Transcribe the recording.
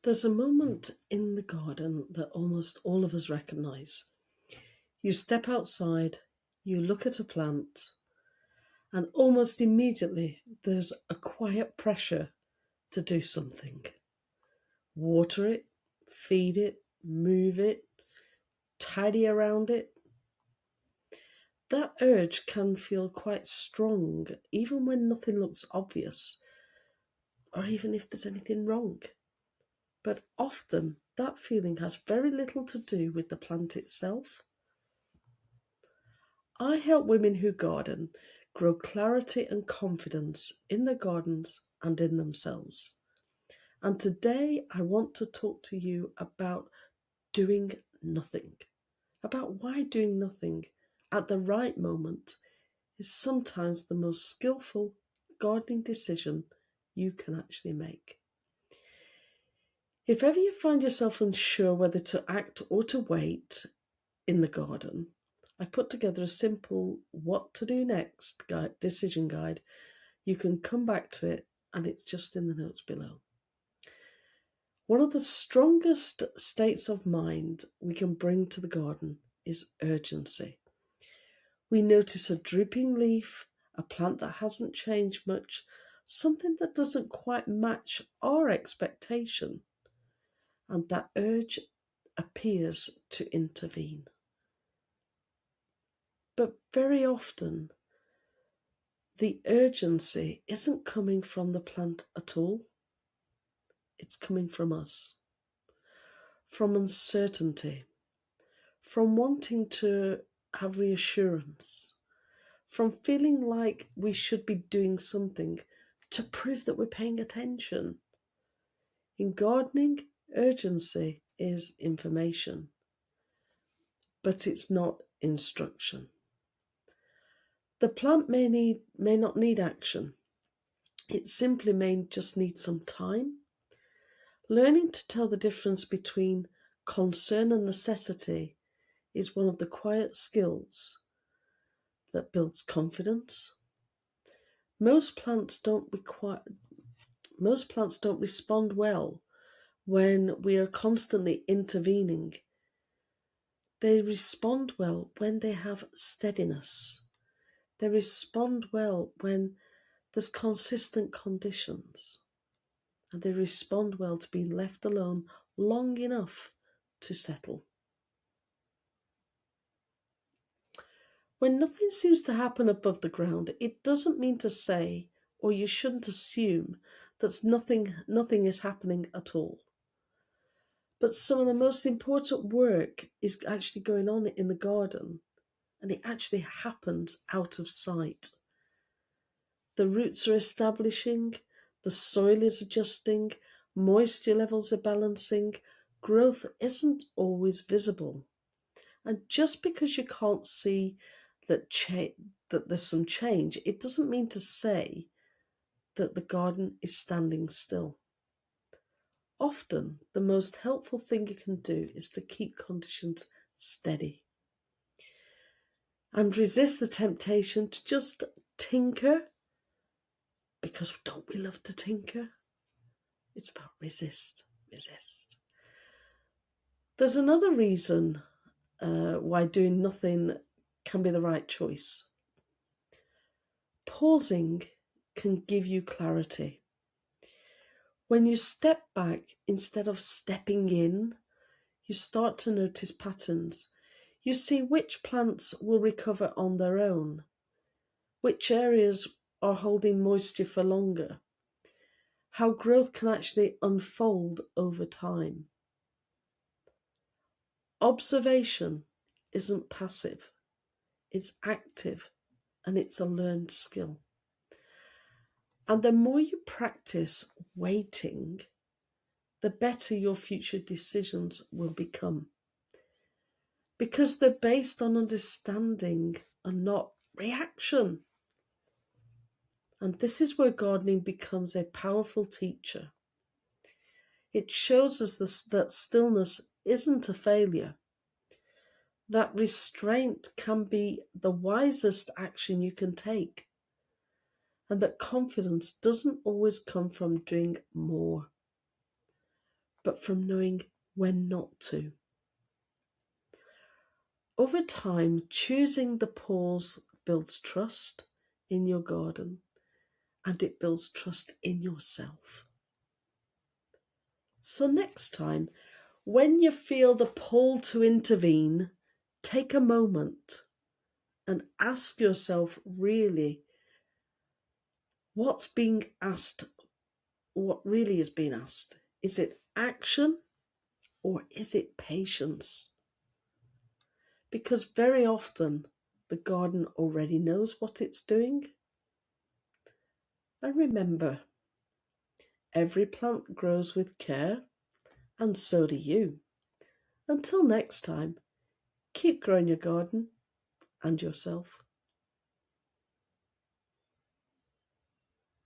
There's a moment in the garden that almost all of us recognize. You step outside, you look at a plant, and almost immediately there's a quiet pressure to do something. Water it, feed it, move it, tidy around it. That urge can feel quite strong, even when nothing looks obvious, or even if there's anything wrong. But often that feeling has very little to do with the plant itself. I help women who garden grow clarity and confidence in their gardens and in themselves. And today I want to talk to you about doing nothing, about why doing nothing at the right moment is sometimes the most skillful gardening decision you can actually make. If ever you find yourself unsure whether to act or to wait in the garden, I put together a simple what to do next decision guide. You can come back to it, and it's just in the notes below. One of the strongest states of mind we can bring to the garden is urgency. We notice a drooping leaf, a plant that hasn't changed much, something that doesn't quite match our expectation, and that urge appears to intervene. But very often, the urgency isn't coming from the plant at all. It's coming from us, from uncertainty, from wanting to have reassurance, from feeling like we should be doing something to prove that we're paying attention. In gardening, urgency is information, but it's not instruction. The plant may not need action. It simply may just need some time. Learning to tell the difference between concern and necessity is one of the quiet skills that builds confidence. Most plants don't require most plants don't respond well when we are constantly intervening. They respond well when they have steadiness. They respond well when there's consistent conditions. And they respond well to being left alone long enough to settle. When nothing seems to happen above the ground, it doesn't mean to say, or you shouldn't assume, that nothing is happening at all. But some of the most important work is actually going on in the garden, and it actually happens out of sight. The roots are establishing, the soil is adjusting, moisture levels are balancing, growth isn't always visible. And just because you can't see that there's some change, it doesn't mean to say that the garden is standing still. Often, the most helpful thing you can do is to keep conditions steady and resist the temptation to just tinker, because don't we love to tinker? It's about resist. There's another reason why doing nothing can be the right choice. Pausing can give you clarity. When you step back instead of stepping in, you start to notice patterns. You see which plants will recover on their own, which areas are holding moisture for longer, how growth can actually unfold over time. Observation isn't passive, it's active, and it's a learned skill. And the more you practice waiting, the better your future decisions will become. Because they're based on understanding and not reaction. And this is where gardening becomes a powerful teacher. It shows us that stillness isn't a failure, that restraint can be the wisest action you can take, and that confidence doesn't always come from doing more, but from knowing when not to. Over time, choosing the pause builds trust in your garden, and it builds trust in yourself. So next time, when you feel the pull to intervene, take a moment and ask yourself really what's being asked, what really is being asked. Is it action or is it patience? Because very often the garden already knows what it's doing. And remember, every plant grows with care, and so do you. Until next time, keep growing your garden and yourself.